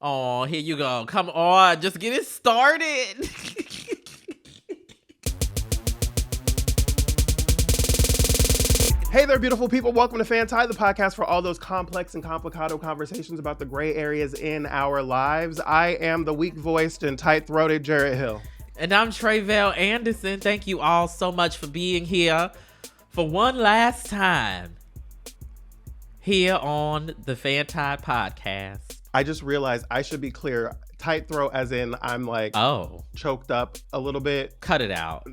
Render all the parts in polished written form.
Oh, here you go. Come on, just get it started. Hey there, beautiful people. Welcome to FANTI, the podcast for all those complex and complicado conversations about the gray areas in our lives. I am the weak-voiced and tight-throated Jarrett Hill. And I'm Tre'vell Anderson. Thank you all so much for being here for one last time here on the FANTI podcast. I just realized I should be clear. Tight throat as in I'm like choked up a little bit. Cut it out.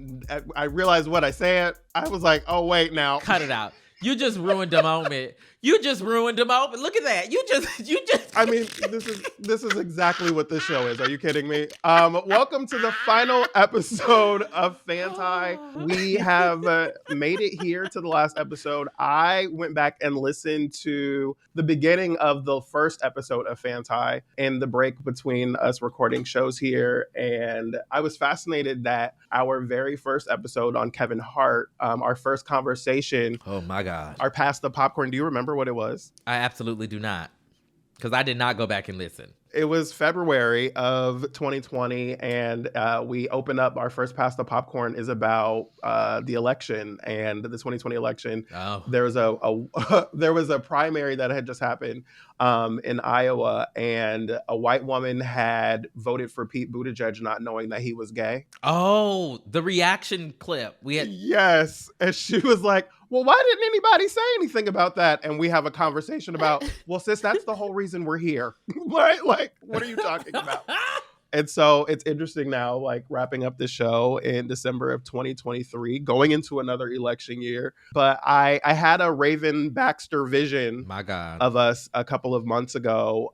I realized what I said. I was like, oh, wait, now. Cut it out. You just ruined the moment. You just ruined the moment. Look at that. You just. I mean, this is exactly what this show is. Are you kidding me? Welcome to the final episode of FANTI. We have made it here to the last episode. I went back and listened to the beginning of the first episode of FANTI in the break between us recording shows here. And I was fascinated that our very first episode on Kevin Hart, our first conversation. Oh my God. Our Pass the Popcorn. Do you remember what it was? I absolutely do not. Because I did not go back and listen. It was February of 2020, and we opened up our first Pass the Popcorn is about the election and the 2020 election. Oh. There was there was a primary that had just happened in Iowa, and a white woman had voted for Pete Buttigieg, not knowing that he was gay. Oh, the reaction clip. Yes, and she was like, well, why didn't anybody say anything about that? And we have a conversation about, well, sis, that's the whole reason we're here. Right? Like, what are you talking about? And so it's interesting now, like wrapping up the show in December of 2023, going into another election year. But I had a Raven Baxter vision My God. of us a couple of months ago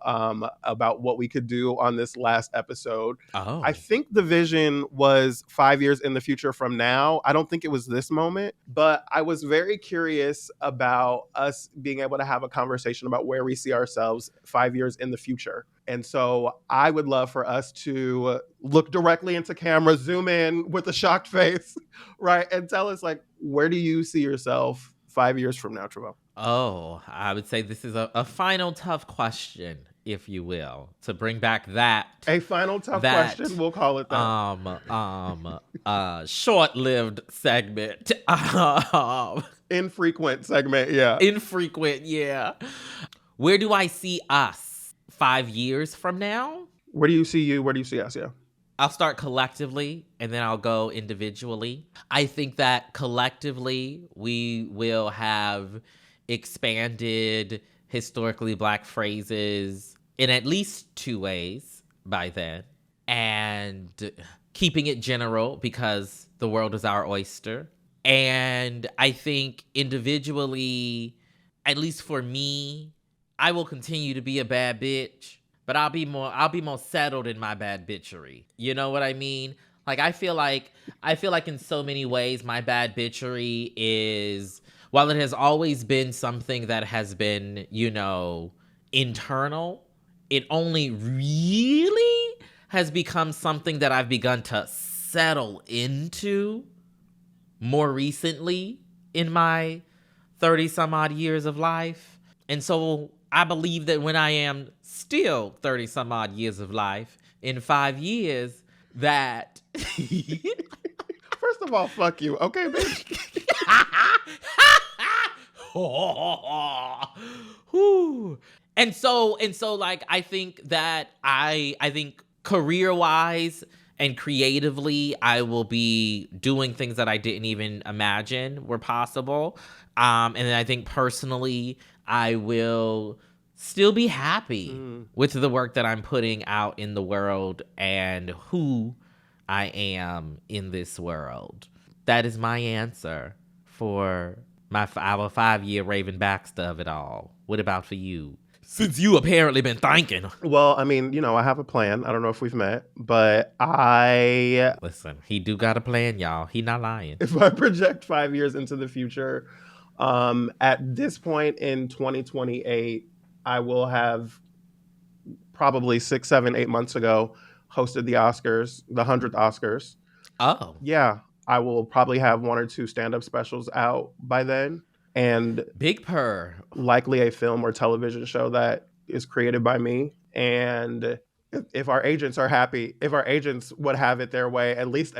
about what we could do on this last episode. Oh. I think the vision was 5 years in the future from now. I don't think it was this moment, but I was very curious about us being able to have a conversation about where we see ourselves 5 years in the future. And so I would love for us to look directly into camera, zoom in with a shocked face, right? And tell us, like, where do you see yourself 5 years from now, Tre'vell? Oh, I would say this is a final tough question, if you will, to bring back that. A final tough question, we'll call it that. Short-lived segment. Infrequent segment, yeah. Infrequent, yeah. Where do I see us 5 years from now? Where do you see you? Where do you see us? Yeah. I'll start collectively and then I'll go individually. I think that collectively we will have expanded historically Black phrases in at least two ways by then, and keeping it general because the world is our oyster. And I think individually, at least for me, I will continue to be a bad bitch, but I'll be more settled in my bad bitchery. You know what I mean? Like I feel like in so many ways my bad bitchery is, while it has always been something that has been, internal, it only really has become something that I've begun to settle into more recently in my 30 some odd years of life. And so I believe that when I am still 30 some odd years of life, in 5 years, that... First of all, fuck you. Okay, bitch. And so like, I think that I think career-wise and creatively, I will be doing things that I didn't even imagine were possible. And then I think personally, I will still be happy with the work that I'm putting out in the world and who I am in this world. That is my answer for our 5 year Raven Baxter of it all. What about for you? Since you apparently been thinking. Well, I mean, I have a plan. I don't know if we've met, but Listen, he do got a plan, y'all. He not lying. If I project 5 years into the future, at this point in 2028, I will have probably 6, 7, 8 months ago hosted the Oscars, the 100th Oscars. Oh. Yeah. I will probably have 1 or 2 stand-up specials out by then. And Big purr. Likely a film or television show that is created by me. And if our agents are happy, if our agents would have it their way, at least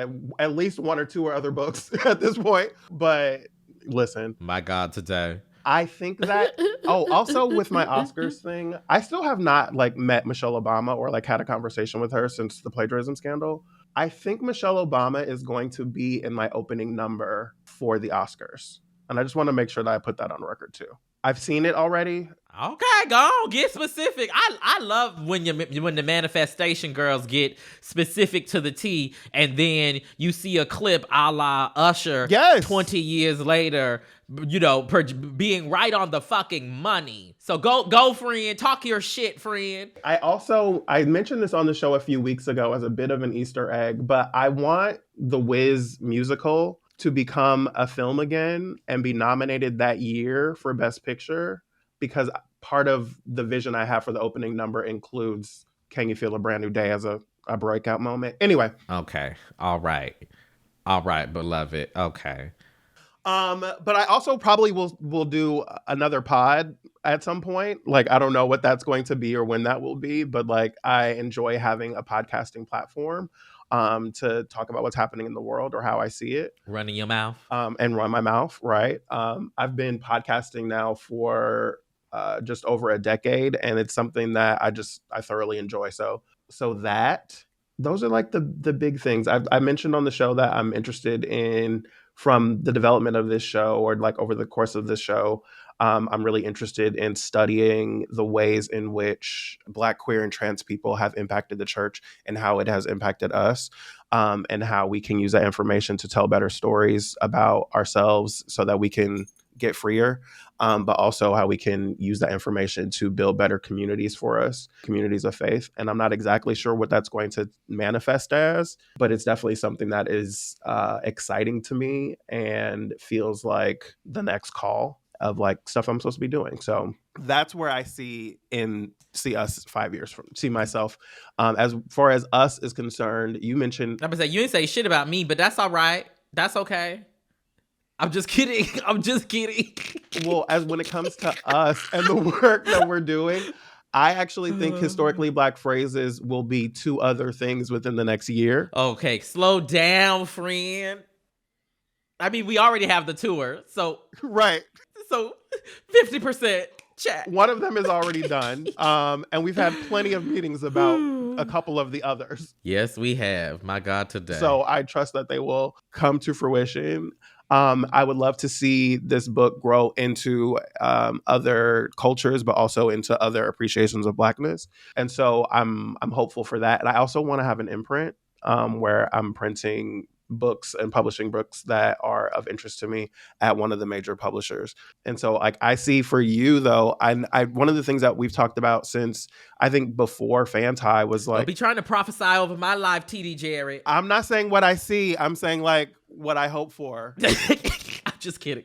one or two other books at this point. But listen, My God, today. I think that, oh, also with my Oscars thing, I still have not like met Michelle Obama or like had a conversation with her since the plagiarism scandal. I think Michelle Obama is going to be in my opening number for the Oscars. And I just want to make sure that I put that on record too. I've seen it already. Okay, go on, get specific. I love when the manifestation girls get specific to the T, and then you see a clip a la Usher, Yes, 20 years later, being right on the fucking money. So go, friend, talk your shit, friend. I mentioned this on the show a few weeks ago as a bit of an Easter egg, but I want the Wiz musical to become a film again and be nominated that year for Best Picture, because part of the vision I have for the opening number includes Can You Feel a Brand New Day as a breakout moment. Anyway. Okay. All right, beloved. Okay. But I also probably will do another pod at some point. Like, I don't know what that's going to be or when that will be, but like, I enjoy having a podcasting platform to talk about what's happening in the world or how I see it. Running your mouth. And run my mouth, right? I've been podcasting now for just over a decade, and it's something that I thoroughly enjoy. So those are like the big things. I mentioned on the show that I'm interested in, from the development of this show or like over the course of this show, I'm really interested in studying the ways in which Black, queer, and trans people have impacted the church and how it has impacted us, and how we can use that information to tell better stories about ourselves so that we can get freer, but also how we can use that information to build better communities for us, communities of faith. And I'm not exactly sure what that's going to manifest as, but it's definitely something that is exciting to me and feels like the next call of like stuff I'm supposed to be doing. So that's where I see us 5 years from, see myself. As far as us is concerned, you mentioned, I'm gonna say, you didn't say shit about me, but that's all right. That's okay. I'm just kidding. Well, as when it comes to us and the work that we're doing, I actually think historically Black phrases will be 2 other things within the next year. Okay, slow down, friend. I mean, we already have the tour, so right. So 50% check. One of them is already done, and we've had plenty of meetings about a couple of the others. Yes, we have. My God, today. So I trust that they will come to fruition. I would love to see this book grow into other cultures, but also into other appreciations of Blackness. And so I'm hopeful for that. And I also want to have an imprint where I'm printing books and publishing books that are of interest to me at one of the major publishers. And so like I see for you though, I one of the things that we've talked about since I think before FANTI was like, don't be trying to prophesy over my life, TD Jarrett. I'm not saying what I see, I'm saying like what I hope for. I'm just kidding.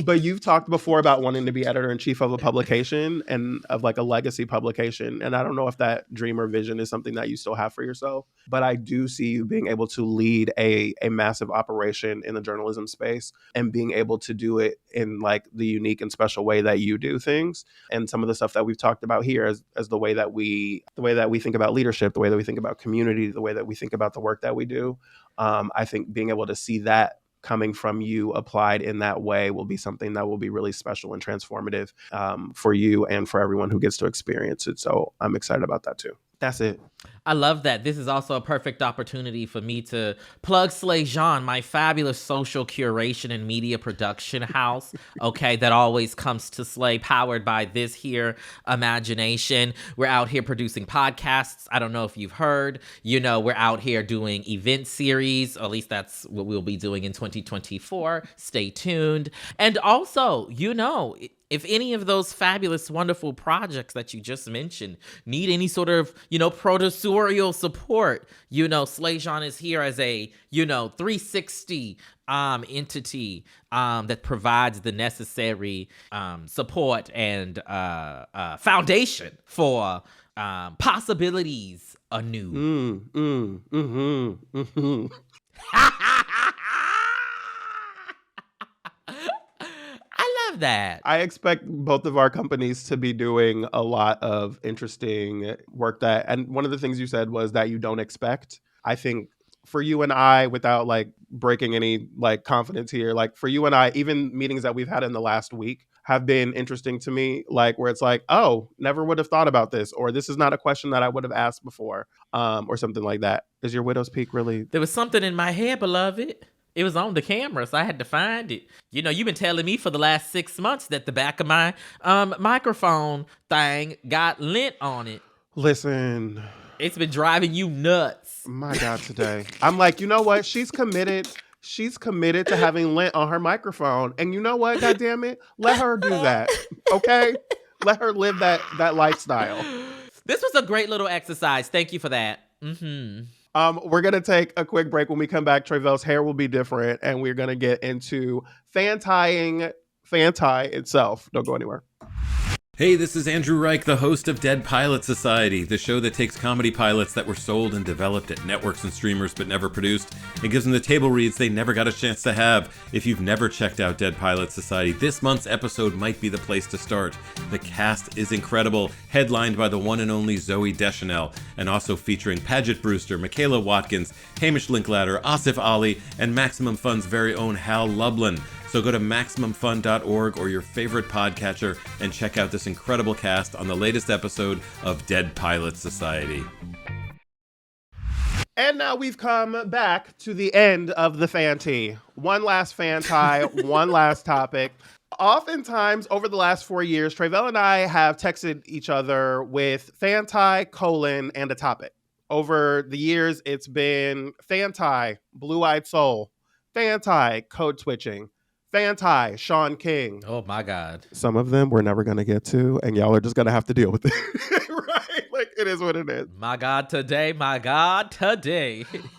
But you've talked before about wanting to be editor-in-chief of a publication and of like a legacy publication. And I don't know if that dream or vision is something that you still have for yourself, but I do see you being able to lead a massive operation in the journalism space and being able to do it in like the unique and special way that you do things. And some of the stuff that we've talked about here as the way that we think about leadership, the way that we think about community, the way that we think about the work that we do. I think being able to see that coming from you applied in that way will be something that will be really special and transformative for you and for everyone who gets to experience it. So I'm excited about that too. That's it. I love that. This is also a perfect opportunity for me to plug Slay Jean, my fabulous social curation and media production house, okay, that always comes to Slay, powered by this here imagination. We're out here producing podcasts. I don't know if you've heard, we're out here doing event series, or at least that's what we'll be doing in 2024. Stay tuned. And also, if any of those fabulous, wonderful projects that you just mentioned need any sort of, producerial support, Slay Jean is here as a, 360 entity that provides the necessary support and foundation for possibilities anew. have that. I expect both of our companies to be doing a lot of interesting work and one of the things you said was that you don't expect. I think for you and I, without like breaking any like confidence here, like for you and I, even meetings that we've had in the last week have been interesting to me, like where it's like, oh, never would have thought about this, or this is not a question that I would have asked before, or something like that. Is your widow's peak really? There was something in my hair, beloved. It was on the camera, so I had to find it. You know, you've been telling me for the last 6 months that the back of my microphone thing got lint on it. Listen, it's been driving you nuts. My God, today. I'm like, you know what? She's committed. She's committed to having lint on her microphone. And you know what? God damn it. Let her do that. Okay? Let her live that lifestyle. This was a great little exercise. Thank you for that. Mm-hmm. We're going to take a quick break. When we come back, Tre'vell's hair will be different. And we're going to get into FANTI itself. Don't go anywhere. Hey, this is Andrew Reich, the host of Dead Pilot Society, the show that takes comedy pilots that were sold and developed at networks and streamers but never produced, and gives them the table reads they never got a chance to have. If you've never checked out Dead Pilot Society, this month's episode might be the place to start. The cast is incredible, headlined by the one and only Zooey Deschanel, and also featuring Paget Brewster, Michaela Watkins, Hamish Linklater, Asif Ali, and Maximum Fun's very own Hal Lublin. So go to MaximumFun.org or your favorite podcatcher and check out this incredible cast on the latest episode of Dead Pilot Society. And now we've come back to the end of the FANTI. One last FANTI, one last topic. Oftentimes, over the last 4 years, Tre'vell and I have texted each other with FANTI, and a topic. Over the years, it's been FANTI, Blue-Eyed Soul, FANTI, Code Switching, FANTI, Sean King. Oh my God. Some of them we're never going to get to, and y'all are just going to have to deal with it. Right? Like, it is what it is. My God, today.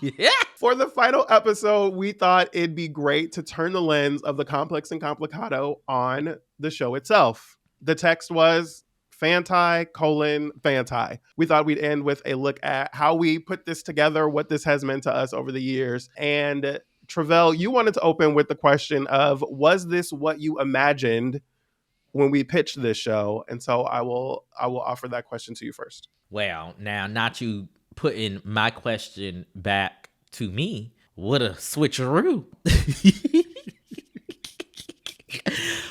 Yeah. For the final episode, we thought it'd be great to turn the lens of the complex and complicado on the show itself. The text was FANTI, FANTI. We thought we'd end with a look at how we put this together, what this has meant to us over the years, and Tre'vell, you wanted to open with the question of, was this what you imagined when we pitched this show? And so I will offer that question to you first. Well, now, not you putting my question back to me. What a switcheroo.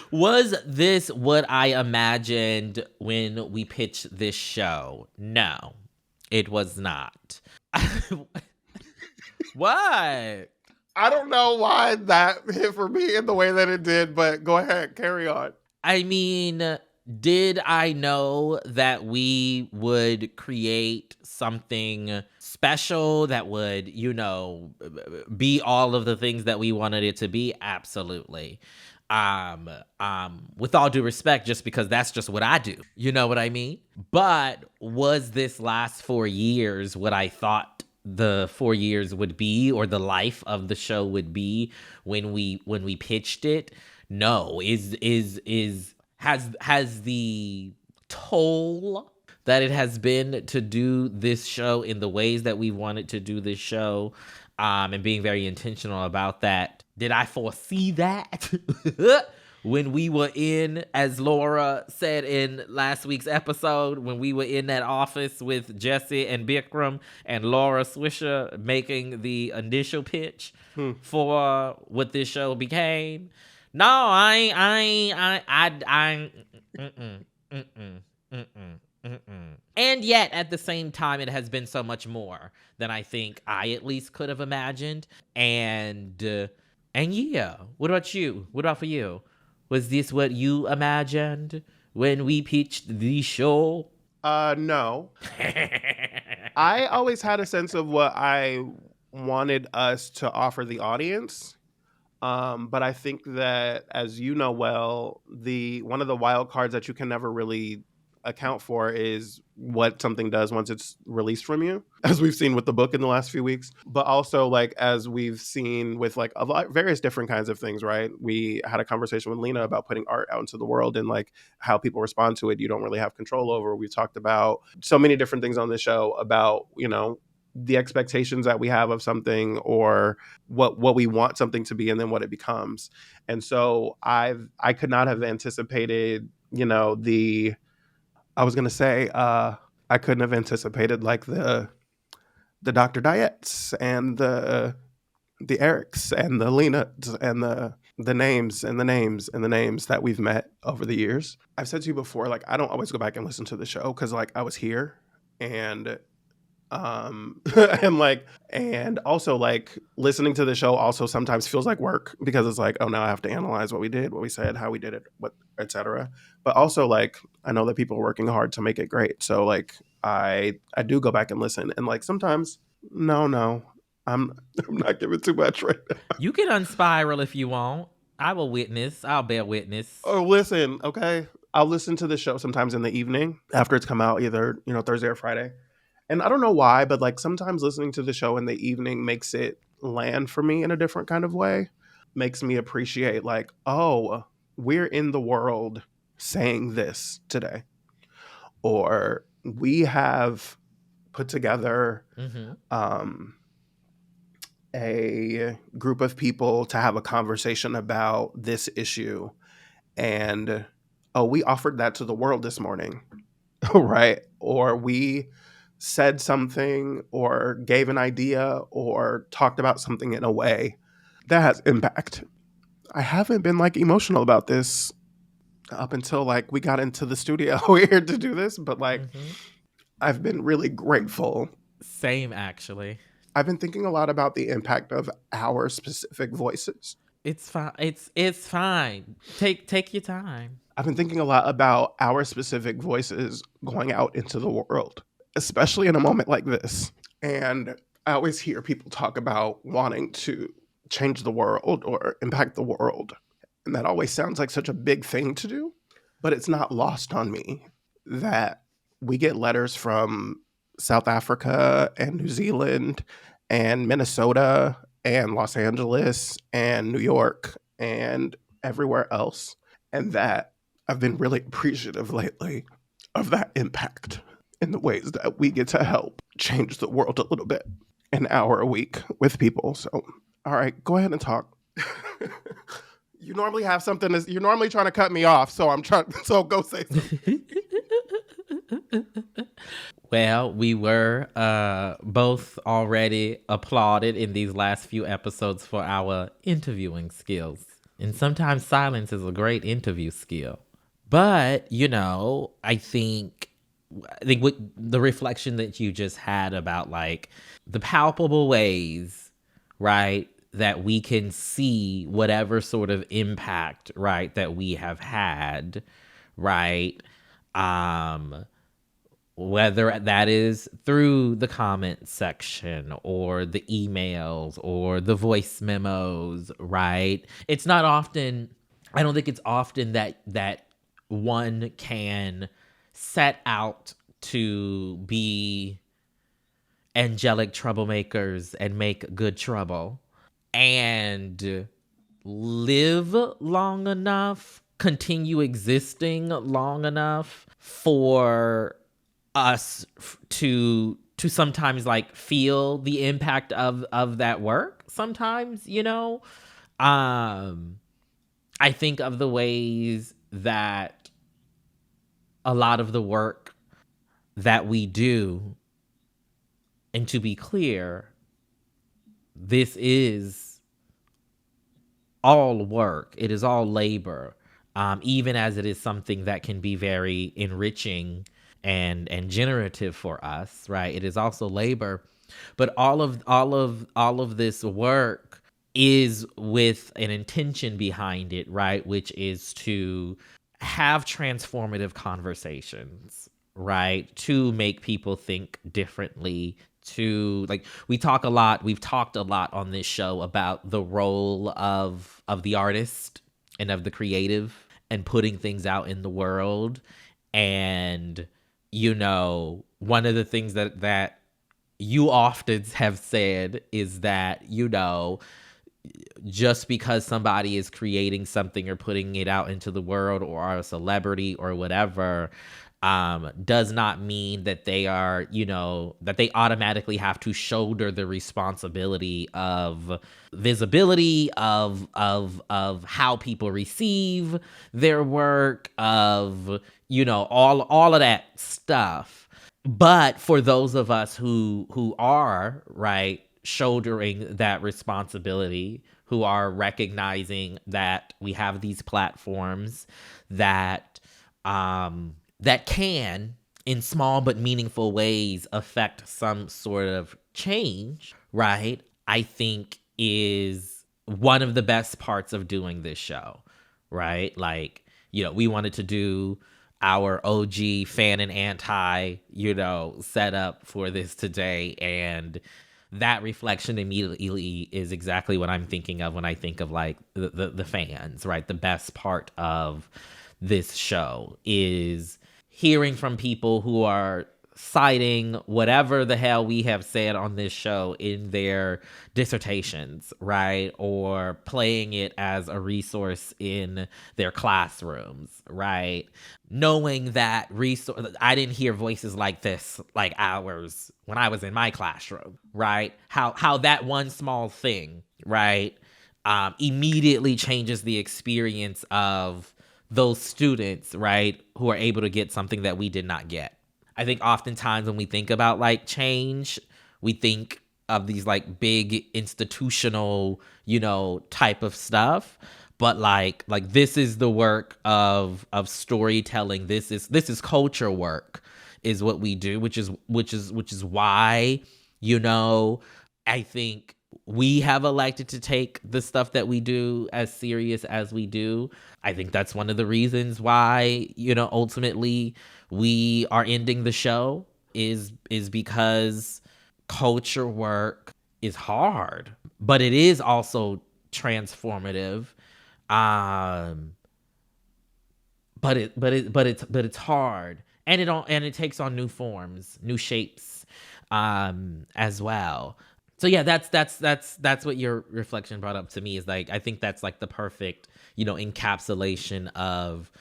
Was this what I imagined when we pitched this show? No, it was not. What? I don't know why that hit for me in the way that it did, but go ahead, carry on. I mean, did I know that we would create something special that would, be all of the things that we wanted it to be? Absolutely. With all due respect, just because that's just what I do. You know what I mean? But was this last 4 years what I thought the 4 years would be, or the life of the show would be when we pitched it? No. Has the toll that it has been to do this show in the ways that we wanted to do this show, and being very intentional about that, did I foresee that? When we were in, as Laura said in last week's episode, when we were in that office with Jesse and Bikram and Laura Swisher making the initial pitch for what this show became. No, And yet, at the same time, it has been so much more than I think I at least could have imagined. And yeah, what about you? What about for you? Was this what you imagined when we pitched the show? No. I always had a sense of what I wanted us to offer the audience. But I think that, as you know well, one of the wild cards that you can never really account for is what something does once it's released from you, as we've seen with the book in the last few weeks, but also like as we've seen with like a lot, various different kinds of things, right? We had a conversation with Lena about putting art out into the world, and like how people respond to it, you don't really have control over. We've talked about so many different things on this show about, the expectations that we have of something, or what we want something to be, and then what it becomes. And so I could not have anticipated, I was gonna say, I couldn't have anticipated like the Dr. Diettes and the Erics and the Lenas and the names and the names and the names that we've met over the years. I've said to you before, like, I don't always go back and listen to the show because like I was here, and and also like listening to the show also sometimes feels like work, because it's like, oh, now I have to analyze what we did, what we said, how we did it, what, etc. But also like I know that people are working hard to make it great, so like I do go back and listen, and like sometimes no, I'm not giving too much right now. You can unspiral if you want. I will witness. I'll bear witness. Oh, listen, okay. I'll listen to the show sometimes in the evening after it's come out, either, Thursday or Friday. And I don't know why, but like sometimes listening to the show in the evening makes it land for me in a different kind of way. Makes me appreciate like, oh, we're in the world saying this today. Or we have put together a group of people to have a conversation about this issue. And, oh, we offered that to the world this morning, right? Or we said something or gave an idea or talked about something in a way that has impact. I haven't been like emotional about this up until like we got into the studio here to do this, but like I've been really grateful. Same, actually. I've been thinking a lot about the impact of our specific voices. It's fine. It's fine. Take your time. I've been thinking a lot about our specific voices going out into the world, especially in a moment like this. And I always hear people talk about wanting to change the world or impact the world. And that always sounds like such a big thing to do. But it's not lost on me that we get letters from South Africa and New Zealand and Minnesota and Los Angeles and New York and everywhere else. And that I've been really appreciative lately of that impact in the ways that we get to help change the world a little bit, an hour a week with people. So, all right, go ahead and talk. You normally have something, you're normally trying to cut me off. So so go say something. Well, we were both already applauded in these last few episodes for our interviewing skills. And sometimes silence is a great interview skill. But, I think with the reflection that you just had about like the palpable ways, right, that we can see whatever sort of impact, right, that we have had, right, whether that is through the comment section or the emails or the voice memos, right? It's not often, I don't think it's often that one can set out to be angelic troublemakers and make good trouble and live long enough, continue existing long enough for us to sometimes like feel the impact of that work sometimes, I think of the ways that a lot of the work that we do, and to be clear, this is all work. It is all labor, even as it is something that can be very enriching and generative for us, right? It is also labor, but all of this work is with an intention behind it, right? Which is to have transformative conversations, right? To make people think differently, to like we've talked a lot on this show about the role of the artist and of the creative and putting things out in the world. And one of the things that you often have said is that just because somebody is creating something or putting it out into the world or are a celebrity or whatever, does not mean that they are, that they automatically have to shoulder the responsibility of visibility, of how people receive their work, of, all of that stuff. But for those of us who are, right, shouldering that responsibility, who are recognizing that we have these platforms that that can, in small but meaningful ways, affect some sort of change, right? I think is one of the best parts of doing this show, right? Like, we wanted to do our OG fan and anti, setup for this today. And that reflection immediately is exactly what I'm thinking of when I think of like the fans, right? The best part of this show is hearing from people who are citing whatever the hell we have said on this show in their dissertations, right? Or playing it as a resource in their classrooms, right? Knowing that I didn't hear voices like this, like ours, when I was in my classroom, right? How that one small thing, right, immediately changes the experience of those students, right, who are able to get something that we did not get. I think oftentimes when we think about like change, we think of these like big institutional, type of stuff. But like this is the work of storytelling. This is culture work, is what we do, which is why, I think we have elected to take the stuff that we do as serious as we do. I think that's one of the reasons why, ultimately we are ending the show is because culture work is hard, but it is also transformative. But it's hard, and it takes on new forms, new shapes, as well. So yeah, that's what your reflection brought up to me, is like, I think that's like the perfect, encapsulation of,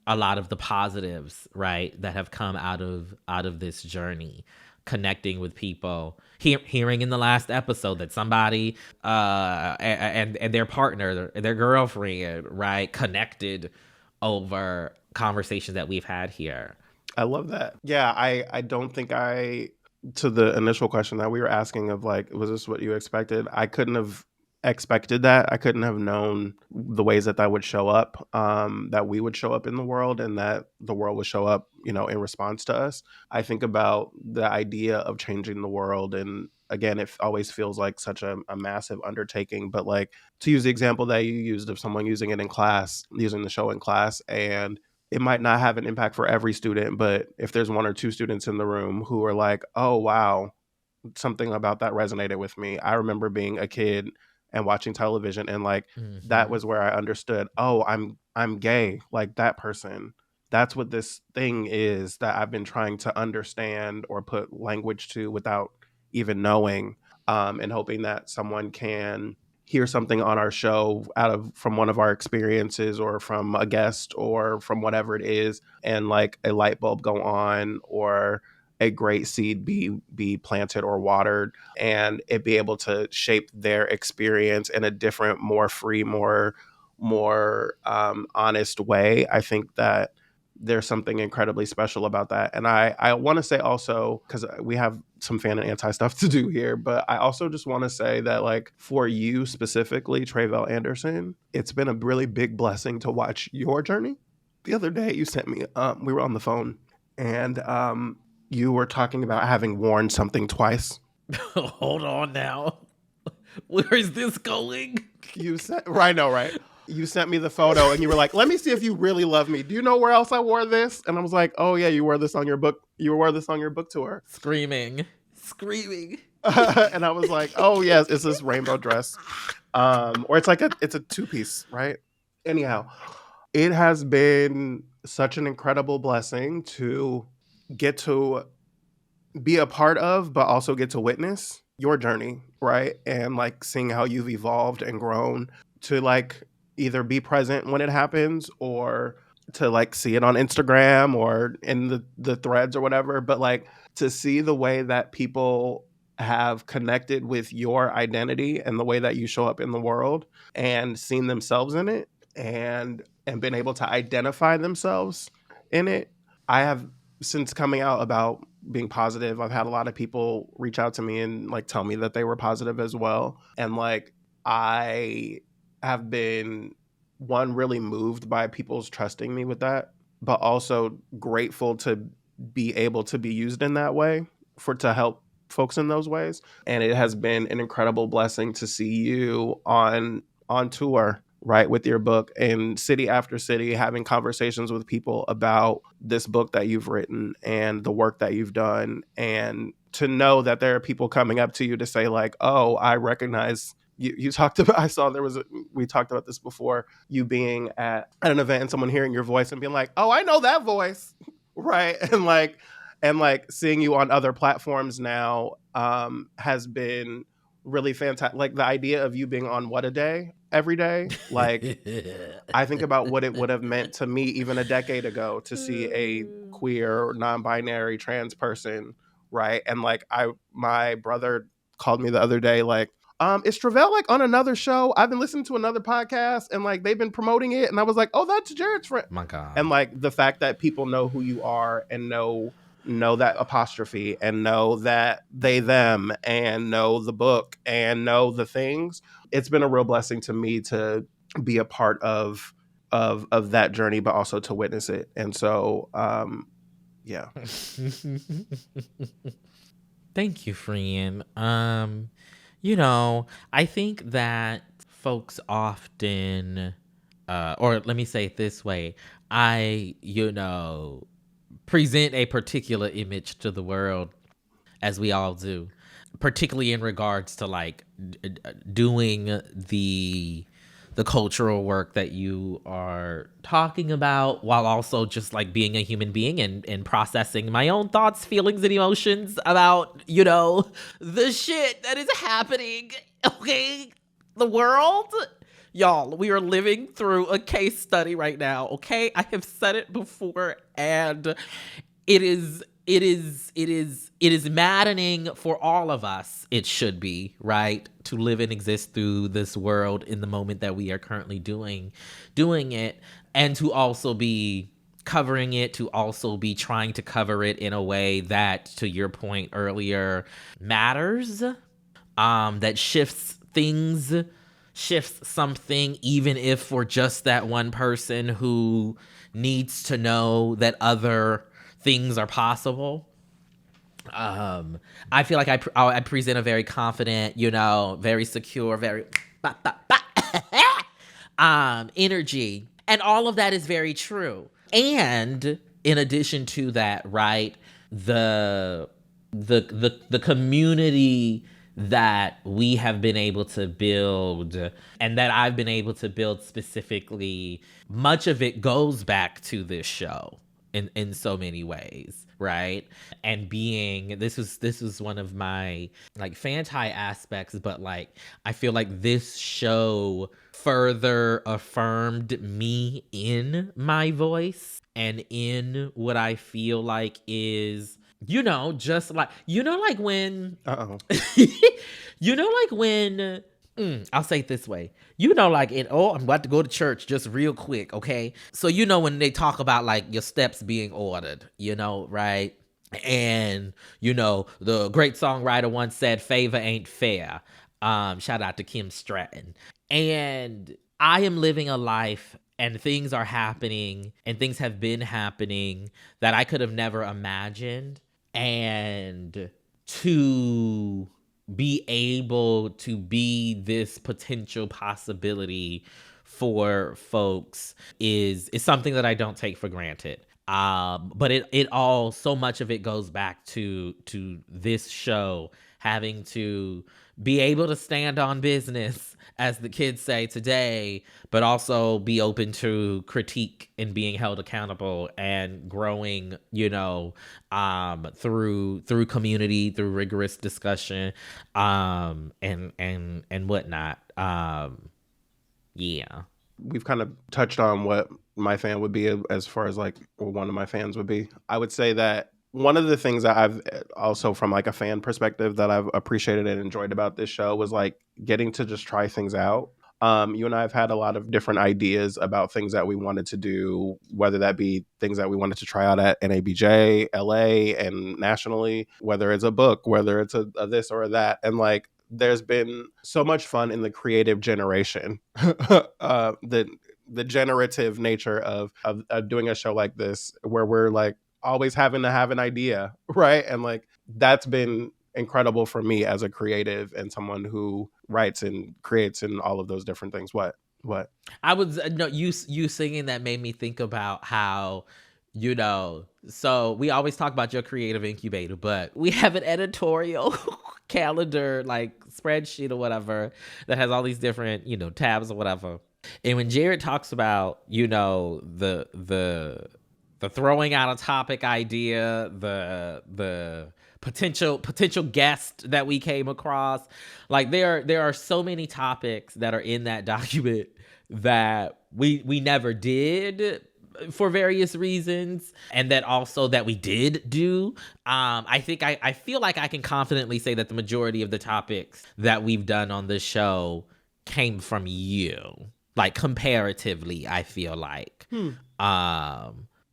a lot of the positives, right, that have come out of this journey, connecting with people, hearing in the last episode that somebody and their partner, their girlfriend, right, connected over conversations that we've had here. I love that. Yeah, I don't think to the initial question that we were asking of like, was this what you expected? I couldn't have expected that. I couldn't have known the ways that would show up, that we would show up in the world, and that the world would show up, in response to us. I think about the idea of changing the world, and again, it always feels like such a massive undertaking. But like, to use the example that you used of someone using it in class, using the show in class, and it might not have an impact for every student, but if there's one or two students in the room who are like, oh, wow, something about that resonated with me. I remember being a kid and watching television, and like, that was where I understood, oh, I'm gay, like that person. That's what this thing is that I've been trying to understand or put language to without even knowing, and hoping that someone can hear something on our show from one of our experiences, or from a guest, or from whatever it is, and like a light bulb go on, or a great seed be planted or watered, and it be able to shape their experience in a different, more free, more honest way. I think that there's something incredibly special about that. And I want to say also, because we have some fan and anti stuff to do here, but I also just want to say that, like, for you specifically, Tre'vell Anderson, it's been a really big blessing to watch your journey. The other day you sent me, we were on the phone, and you were talking about having worn something twice. Hold on now. Where is this going? You said, I know, right? You sent me the photo and you were like, let me see if you really love me. Do you know where else I wore this? And I was like, oh yeah, you wore this on your book. You wore this on your book tour. Screaming. And I was like, oh yes, it's this rainbow dress. Or it's like it's a two-piece, right? Anyhow, it has been such an incredible blessing to get to be a part of, but also get to witness your journey, right? And like seeing how you've evolved and grown to like either be present when it happens or like see it on Instagram or in the threads or whatever, but like to see the way that people have connected with your identity and the way that you show up in the world and seen themselves in it and been able to identify themselves in it. I have, since coming out about being positive, I've had a lot of people reach out to me and like tell me that they were positive as well. And like I have been one really moved by people's trusting me with that, but also grateful to be able to be used in that way for to help folks in those ways. And it has been an incredible blessing to see you on tour, right, with your book and city after city, having conversations with people about this book that you've written and the work that you've done, and to know that there are people coming up to you to say like, oh, I recognize you talked about, I saw we talked about this before, you being at an event and someone hearing your voice and being like, oh, I know that voice. Right. And like seeing you on other platforms now has been really fantastic. Like the idea of you being on What a Day every day, like I think about what it would have meant to me even a decade ago to see a queer or non-binary trans person, right? And like my brother called me the other day like, is Tre'vell like on another show? I've been listening to another podcast and like they've been promoting it, and I was like, oh, that's Jarrett's friend. My God. And like the fact that people know who you are and know that apostrophe and know that they them and know the book and know the things, it's been a real blessing to me to be a part of that journey, but also to witness it. And so yeah. Thank you, friend. You know, I think that folks often, or let me say it this way, I, present a particular image to the world, as we all do, particularly in regards to like doing the cultural work that you are talking about, while also just like being a human being and processing my own thoughts, feelings, and emotions about, the shit that is happening. Okay. The world. Y'all, we are living through a case study right now. Okay. I have said it before, and it is maddening for all of us. It should be, right, to live and exist through this world in the moment that we are currently doing it, and to also be covering it, to also be trying to cover it in a way that, to your point earlier, matters, that shifts something, even if for just that one person who needs to know that other things are possible. I feel like I present a very confident, very secure, very energy, and all of that is very true. And in addition to that, right, the community that we have been able to build, and that I've been able to build specifically, much of it goes back to this show in so many ways, right? And this was one of my like FANTI aspects, but like I feel like this show further affirmed me in my voice and in what I feel like is, just like, like when like when I'll say it this way. Like I'm about to go to church just real quick, okay? So when they talk about like your steps being ordered, right? And the great songwriter once said, favor ain't fair. Shout out to Kim Stratton. And I am living a life, and things are happening, and things have been happening that I could have never imagined. And to be able to be this potential possibility for folks is something that I don't take for granted. But it all, so much of it goes back to this show having to be able to stand on business, as the kids say today, but also be open to critique and being held accountable and growing, through community, through rigorous discussion, and whatnot. Yeah. we've kind of touched on what my fan would be as far as like one of my fans would be. I would say that one of the things that I've also from like a fan perspective that I've appreciated and enjoyed about this show was like getting to just try things out. You and I have had a lot of different ideas about things that we wanted to do, whether that be things that we wanted to try out at NABJ, LA, and nationally, whether it's a book, whether it's a this or that. And like, there's been so much fun in the creative generation, the generative nature of doing a show like this, where we're like always having to have an idea, right? And like, that's been incredible for me as a creative and someone who writes and creates and all of those different things. What? I was no you singing that made me think about how, you know, so we always talk about your creative incubator, but we have an editorial calendar, like spreadsheet or whatever, that has all these different, you know, tabs or whatever. And when Jarrett talks about, you know, the throwing out a topic idea, the potential guest that we came across, like there are so many topics that are in that document that we never did for various reasons, and that also that we did do. I feel like I can confidently say that the majority of the topics that we've done on this show came from you, like comparatively. I feel like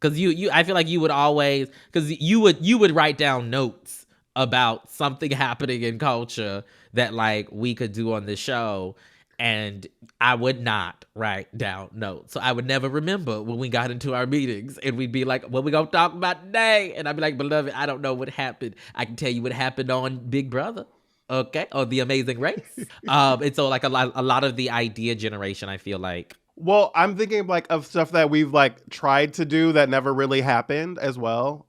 because you I feel like you would always, because you would write down notes about something happening in culture that like we could do on the show, and I would not write down notes. So I would never remember when we got into our meetings, and we'd be like, what we gonna talk about today? And I'd be like, beloved, I don't know what happened. I can tell you what happened on Big Brother. Okay. Or The Amazing Race. And so like a lot of the idea generation, I feel like. Well, I'm thinking like of stuff that we've like tried to do that never really happened as well.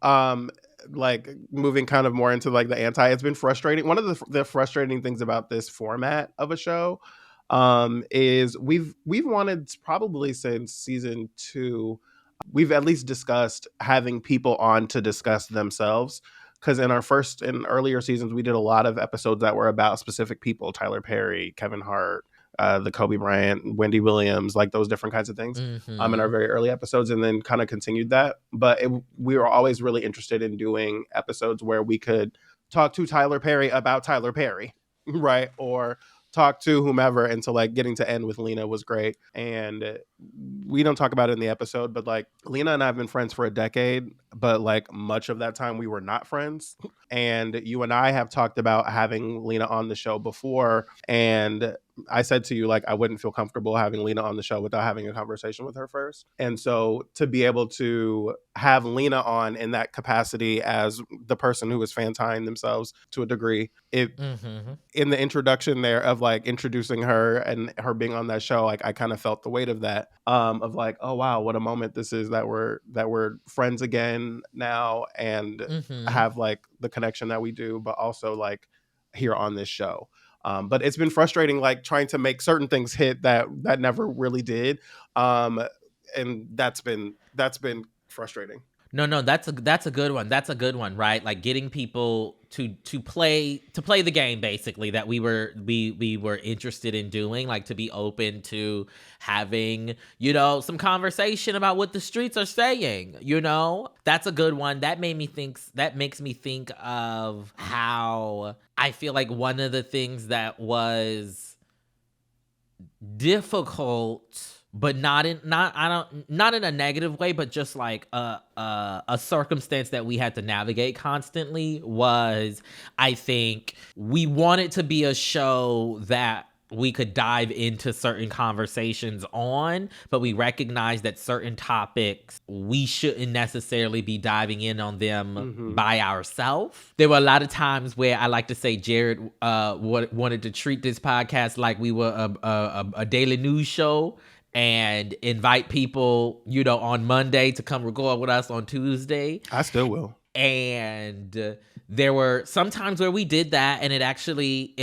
Like moving kind of more into like the anti, it's been frustrating. One of the frustrating things about this format of a show is we've wanted probably since season 2, we've at least discussed having people on to discuss themselves. Because in earlier seasons, we did a lot of episodes that were about specific people: Tyler Perry, Kevin Hart, the Kobe Bryant, Wendy Williams, like those different kinds of things in our very early episodes, and then kind of continued that. But we were always really interested in doing episodes where we could talk to Tyler Perry about Tyler Perry, right? Or talk to whomever. And so like getting to end with Lena was great. And we don't talk about it in the episode, but like Lena and I have been friends for a decade, but like much of that time we were not friends. And you and I have talked about having Lena on the show before, and I said to you, like, I wouldn't feel comfortable having Lena on the show without having a conversation with her first. And so to be able to have Lena on in that capacity as the person who is fantying themselves to a degree, it in the introduction there of like introducing her and her being on that show, like I kind of felt the weight of that, of like, oh wow, what a moment this is that we're friends again now, and have like the connection that we do, but also like here on this show. But it's been frustrating, like trying to make certain things hit that never really did, and that's been frustrating. No, that's a good one. That's a good one, right? Like getting people to play the game, basically, that we were interested in doing, like to be open to having, you know, some conversation about what the streets are saying, you know? That's a good one. That makes me think of how I feel like one of the things that was difficult, but not in a negative way, but just like a circumstance that we had to navigate constantly, was I think we wanted to be a show that we could dive into certain conversations on, but we recognized that certain topics, we shouldn't necessarily be diving in on them by ourselves. There were a lot of times where I like to say Jarrett wanted to treat this podcast like we were a daily news show, and invite people, you know, on Monday to come record with us on Tuesday. I still will. And there were some times where we did that and it actually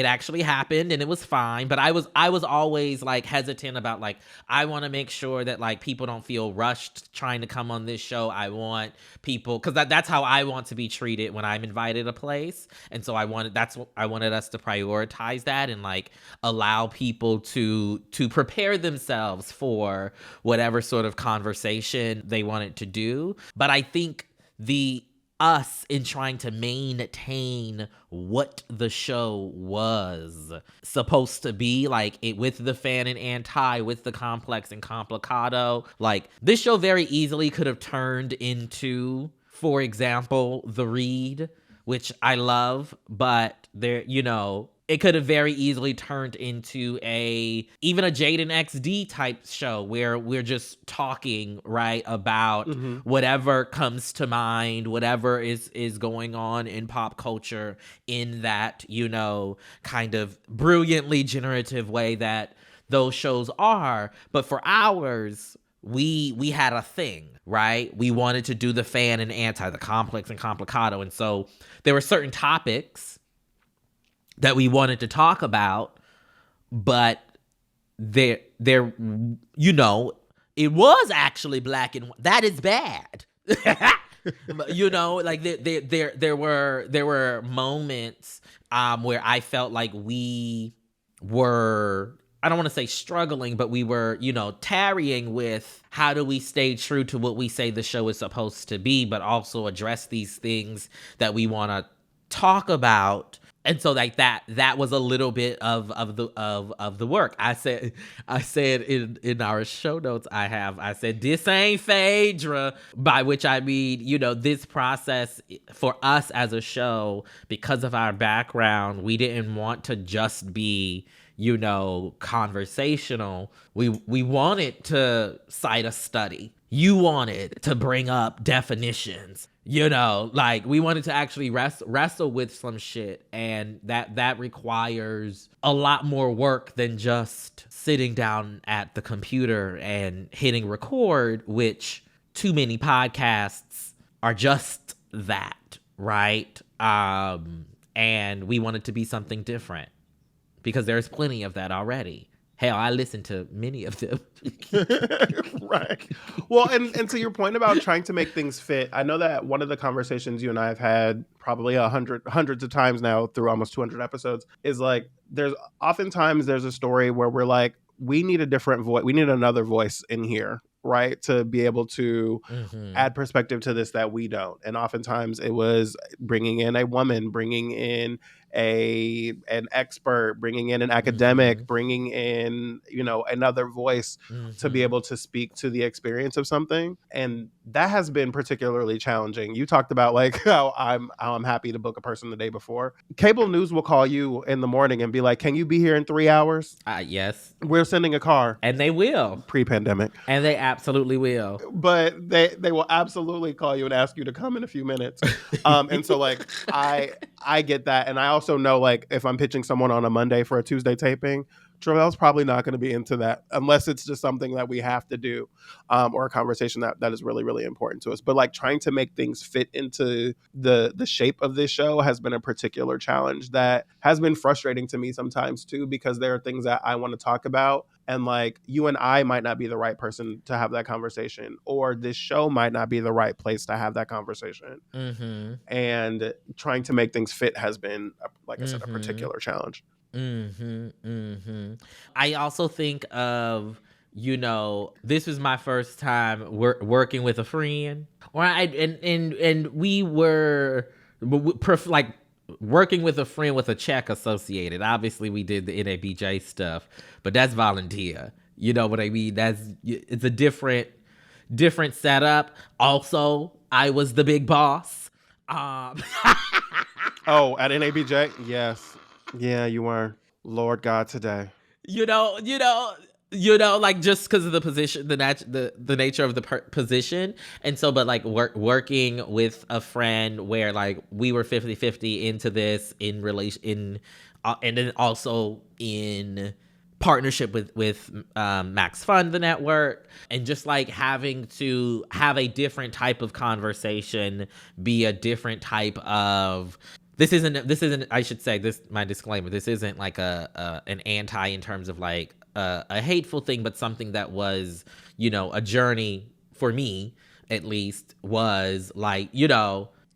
happened and it was fine. But I was always like hesitant about like, I want to make sure that like people don't feel rushed trying to come on this show. I want people, because that's how I want to be treated when I'm invited a place. And so I wanted us to prioritize that and like allow people to prepare themselves for whatever sort of conversation they wanted to do. But I think us in trying to maintain what the show was supposed to be, like it with the fan and anti, with the complex and complicado, like this show very easily could have turned into, for example, The Read, which I love, but there, it could have very easily turned into even a Jaden XD type show where we're just talking, right, about whatever comes to mind, whatever is going on in pop culture in that, kind of brilliantly generative way that those shows are. But for ours, we had a thing, right? We wanted to do the fan and anti, the complex and complicado. And so there were certain topics that we wanted to talk about, but there, it was actually black and white. That is bad. Like there were moments where I felt like we were, I don't want to say struggling, but we were, tarrying with how do we stay true to what we say the show is supposed to be, but also address these things that we want to talk about. And so like that was a little bit of the work. I said in our show notes I said this ain't Phaedra, by which I mean, this process for us as a show, because of our background, we didn't want to just be, conversational. We wanted to cite a study. You wanted to bring up definitions. Like we wanted to actually wrestle with some shit, and that requires a lot more work than just sitting down at the computer and hitting record, which too many podcasts are just that, right? And we wanted to be something different because there's plenty of that already. Hell, I listen to many of them. Right. Well, and to your point about trying to make things fit, I know that one of the conversations you and I have had probably hundreds of times now through almost 200 episodes is like, there's a story where we're like, we need a different voice. We need another voice in here, right? To be able to add perspective to this that we don't. And oftentimes it was bringing in a woman, bringing in an expert, bringing in an academic, bringing in, another voice to be able to speak to the experience of something. And that has been particularly challenging. You talked about like how I'm happy to book a person the day before. Cable news will call you in the morning and be like, can you be here in 3 hours? Yes. We're sending a car. And they will. Pre-pandemic. And they absolutely will. But they will absolutely call you and ask you to come in a few minutes. And so like I get that. And I also know like if I'm pitching someone on a Monday for a Tuesday taping, Tre'vell's probably not going to be into that unless it's just something that we have to do, or a conversation that is really, really important to us. But like trying to make things fit into the shape of this show has been a particular challenge that has been frustrating to me sometimes too, because there are things that I want to talk about. And like you and I might not be the right person to have that conversation, or this show might not be the right place to have that conversation. And trying to make things fit has been, like I said, a particular challenge. I also think of, this was my first time working with a friend, and we were like working with a friend with a check associated. Obviously, we did the NABJ stuff, but that's volunteer. You know what I mean? It's a different setup. Also, I was the big boss. Oh, at NABJ? Yes. Yeah, you were. Lord God today. Like just because of the position, the nature of the position. And so, but like working with a friend where like we were 50-50 into this in relation, and then also in partnership with Max Fun, the network, and just like having to have a different type of conversation, be a different type of. This isn't. I should say this. My disclaimer. This isn't like an anti in terms of like a hateful thing, but something that was, a journey for me at least, was like,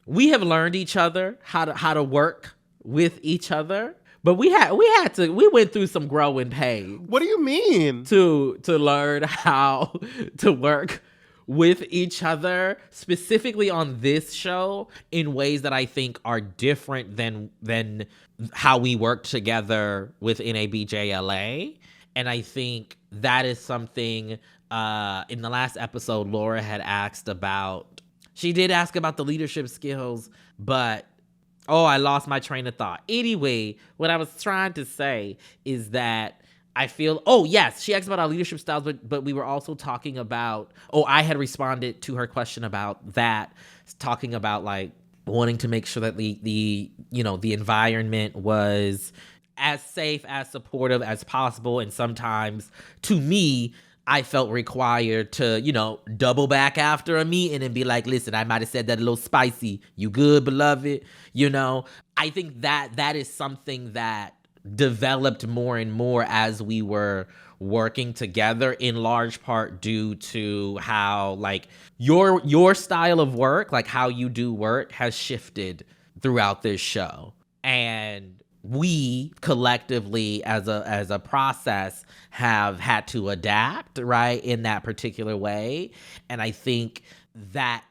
we have learned each other how to work with each other. But we went through some growing pains. What do you mean? To learn how to work with each other, specifically on this show, in ways that I think are different than how we worked together with NABJLA. And I think that is something, in the last episode, Laura had asked about. She did ask about the leadership skills, but I lost my train of thought. Anyway, what I was trying to say is that I feel, yes, she asked about our leadership styles, but we were also talking about, I had responded to her question about that, talking about like wanting to make sure that the environment was as safe, as supportive as possible. And sometimes, to me, I felt required to, double back after a meeting and be like, listen, I might have said that a little spicy. You good, beloved? I think that is something that developed more and more as we were working together, in large part due to how like your style of work, like how you do work, has shifted throughout this show. And we collectively as a process have had to adapt, right, in that particular way. And I think that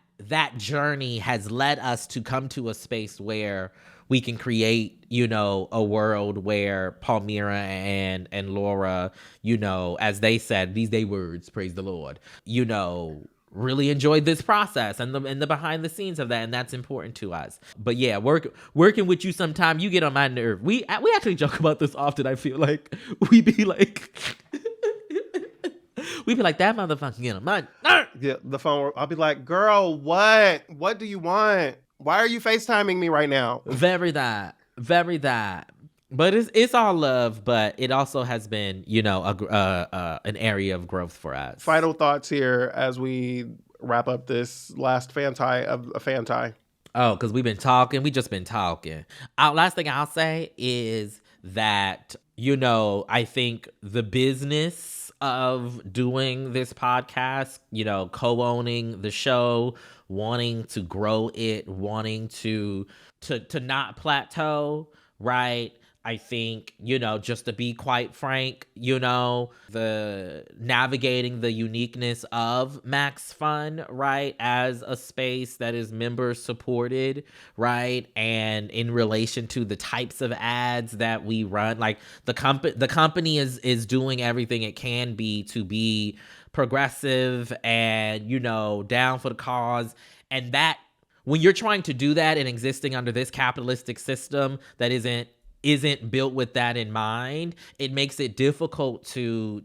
journey has led us to come to a space where we can create, a world where Palmira and Laura, as they said, these they words, praise the Lord, really enjoyed this process and the behind the scenes of that, and that's important to us. But yeah, working with you sometime, you get on my nerve. We actually joke about this often. I feel like we be like that motherfucker get on my nerve. Yeah, the phone. I'll be like, girl, what do you want? Why are you FaceTiming me right now? Very that. But it's all love, but it also has been, an area of growth for us. Final thoughts here as we wrap up this last FANTI of a FANTI. Oh, because we just been talking. Last thing I'll say is that, I think the business of doing this podcast, co-owning the show, wanting to grow it, wanting to not plateau, right? I think, just to be quite frank, the navigating the uniqueness of Max Fun, right, as a space that is member supported, right, and in relation to the types of ads that we run, like the company is doing everything it can be to be progressive and, down for the cause. And that when you're trying to do that and existing under this capitalistic system that isn't built with that in mind, it makes it difficult to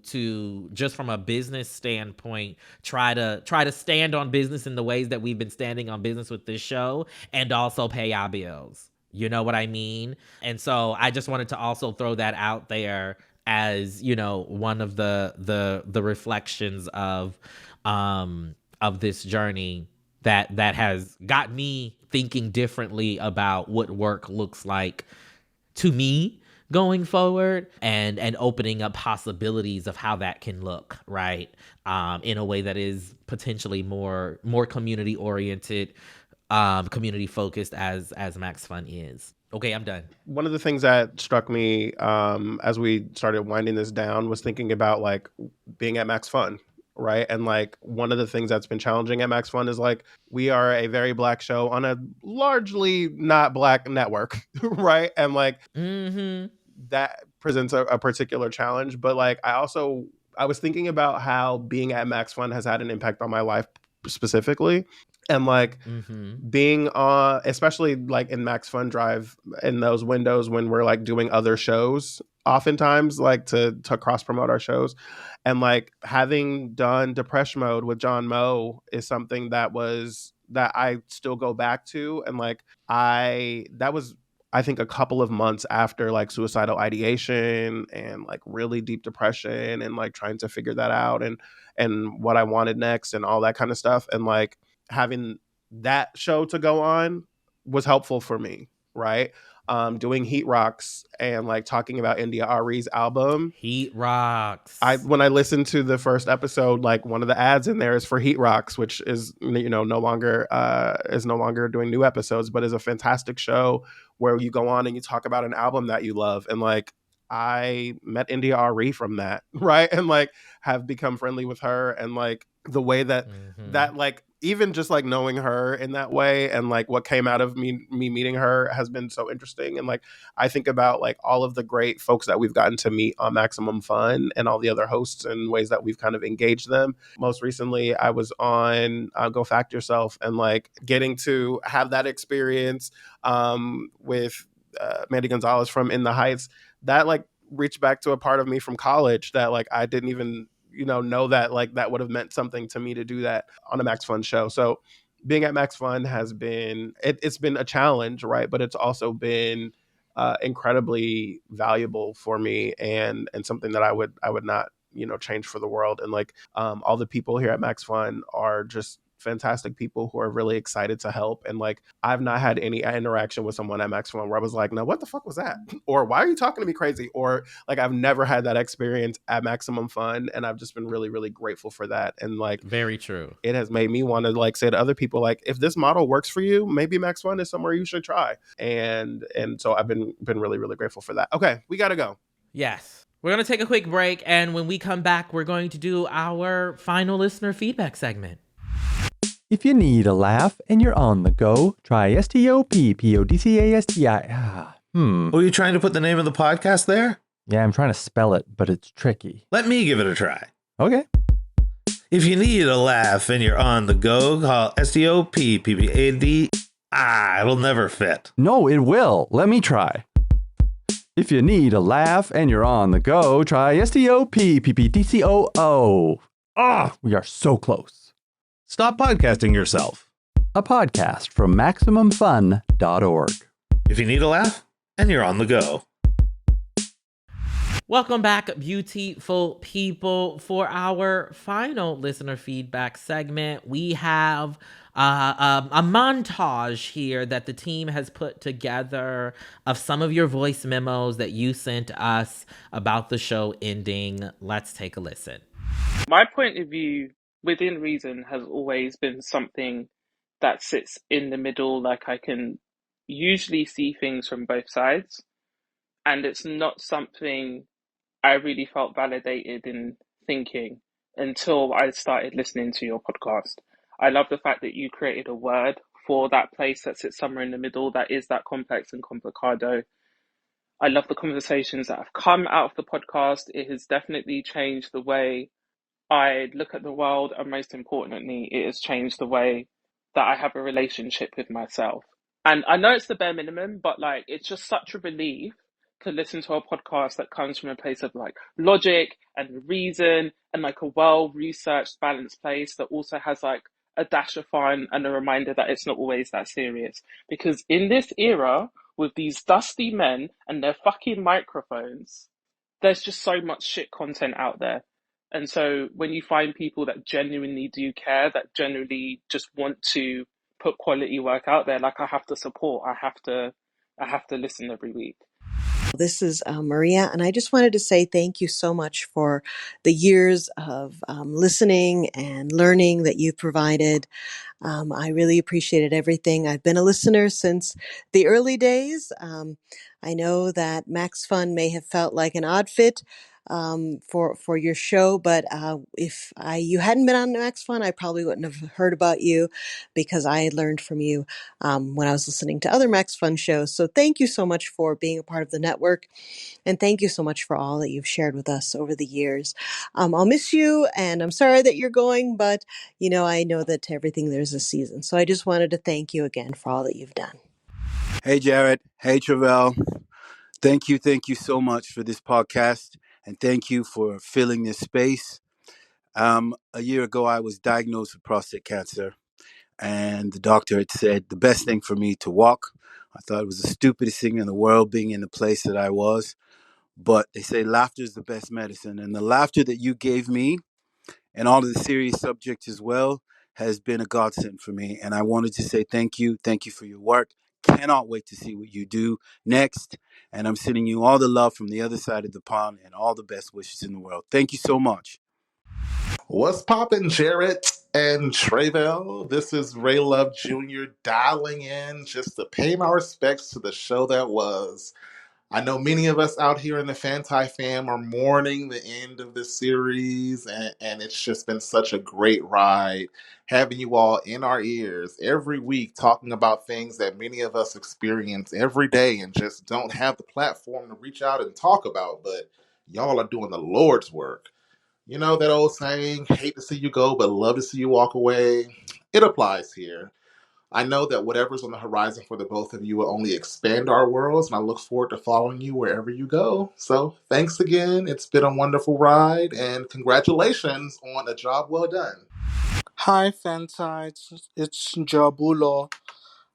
just from a business standpoint try to stand on business in the ways that we've been standing on business with this show and also pay our bills. You know what I mean? And so I just wanted to also throw that out there as, one of the reflections of this journey that has got me thinking differently about what work looks like to me going forward, and opening up possibilities of how that can look, right? In a way that is potentially more community oriented, community focused as Max Fun is. Okay, I'm done. One of the things that struck me as we started winding this down was thinking about like being at Max Fun, right? And like one of the things that's been challenging at Max Fun is like we are a very Black show on a largely not Black network, right? And like that presents a particular challenge. But like I was thinking about how being at Max Fun has had an impact on my life specifically. And like being on, especially like in Max Fun Drive, in those windows when we're like doing other shows, oftentimes like to cross promote our shows, and like having done Depression Mode with John Moe is something that I still go back to, and like I I think a couple of months after like suicidal ideation and like really deep depression and like trying to figure that out and what I wanted next and all that kind of stuff. And like having that show to go on was helpful for me, right? Doing Heat Rocks and like talking about India Ari's album. Heat Rocks. When I listened to the first episode, like one of the ads in there is for Heat Rocks, which is no longer doing new episodes, but is a fantastic show where you go on and you talk about an album that you love. And like I met India Ari from that, right? And like have become friendly with her, and like the way that that like even just like knowing her in that way and like what came out of me meeting her has been so interesting. And like I think about like all of the great folks that we've gotten to meet on Maximum Fun and all the other hosts and ways that we've kind of engaged them. Most recently I was on Go Fact Yourself, and like getting to have that experience with Mandy Gonzalez from In the Heights, that like reached back to a part of me from college that like I didn't even know that like that would have meant something to me to do that on a Max Fun show. So being at Max Fun has been it's been a challenge, right? But it's also been incredibly valuable for me, and something that I would not change for the world. And like all the people here at Max Fun are just fantastic people who are really excited to help. And like I've not had any interaction with someone at Max Fun where I was like, no, what the fuck was that? Or why are you talking to me crazy? Or like I've never had that experience at Maximum Fun, and I've just been really, really grateful for that. And like very true. It has made me want to like say to other people, like, if this model works for you, maybe Max Fun is somewhere you should try. And so I've been really, really grateful for that. Okay, we gotta go. Yes. We're going to take a quick break, and when we come back, we're going to do our final listener feedback segment. If you need a laugh and you're on the go, try STOPPODCASTI. Were you trying to put the name of the podcast there? Yeah, I'm trying to spell it, but it's tricky. Let me give it a try. Okay. If you need a laugh and you're on the go, call STOPPPAD. It'll never fit. No, it will. Let me try. If you need a laugh and you're on the go, try STOPPPDCOO. We are so close. Stop podcasting yourself. A podcast from MaximumFun.org. If you need a laugh and you're on the go. Welcome back, beautiful people. For our final listener feedback segment, we have a montage here that the team has put together of some of your voice memos that you sent us about the show ending. Let's take a listen. My point of view, within reason, has always been something that sits in the middle. Like I can usually see things from both sides, and it's not something I really felt validated in thinking until I started listening to your podcast. I love the fact that you created a word for that place that sits somewhere in the middle, that is that complex and complicado. I love the conversations that have come out of the podcast. It has definitely changed the way I look at the world, and most importantly, it has changed the way that I have a relationship with myself. And I know it's the bare minimum, but like it's just such a relief to listen to a podcast that comes from a place of like logic and reason and like a well-researched, balanced place that also has like a dash of fun and a reminder that it's not always that serious. Because in this era, with these dusty men and their fucking microphones, there's just so much shit content out there. And so when you find people that genuinely do care, that genuinely just want to put quality work out there, like I have to support, I have to listen every week. This is Maria, and I just wanted to say thank you so much for the years of listening and learning that you've provided. I really appreciated everything. I've been a listener since the early days. I know that Max Fun may have felt like an odd fit for your show, but if you hadn't been on Max Fun, I probably wouldn't have heard about you, because I had learned from you when I was listening to other Max Fun shows. So thank you so much for being a part of the network, and thank you so much for all that you've shared with us over the years. I'll miss you, and I'm sorry that you're going, but I know that to everything there's a season. So I just wanted to thank you again for all that you've done. Hey, Jarrett. Hey, Tre'vell. Thank you so much for this podcast, and thank you for filling this space. A year ago, I was diagnosed with prostate cancer, and the doctor had said the best thing for me to walk I thought it was the stupidest thing in the world being in the place that I was. But they say laughter is the best medicine. And the laughter that you gave me and all of the serious subjects as well has been a godsend for me. And I wanted to say thank you. Thank you for your work. Cannot wait to see what you do next. And I'm sending you all the love from the other side of the pond and all the best wishes in the world. Thank you so much. What's poppin', Jarrett and Tre'vell? This is Ray Love Jr. dialing in just to pay my respects to the show that was. I know many of us out here in the FANTI fam are mourning the end of this series, and it's just been such a great ride having you all in our ears every week talking about things that many of us experience every day and just don't have the platform to reach out and talk about, but y'all are doing the Lord's work. You know that old saying, hate to see you go, but love to see you walk away? It applies here. I know that whatever's on the horizon for the both of you will only expand our worlds, and I look forward to following you wherever you go. So thanks again. It's been a wonderful ride, and congratulations on a job well done. Hi, Fanta. It's Jabulo.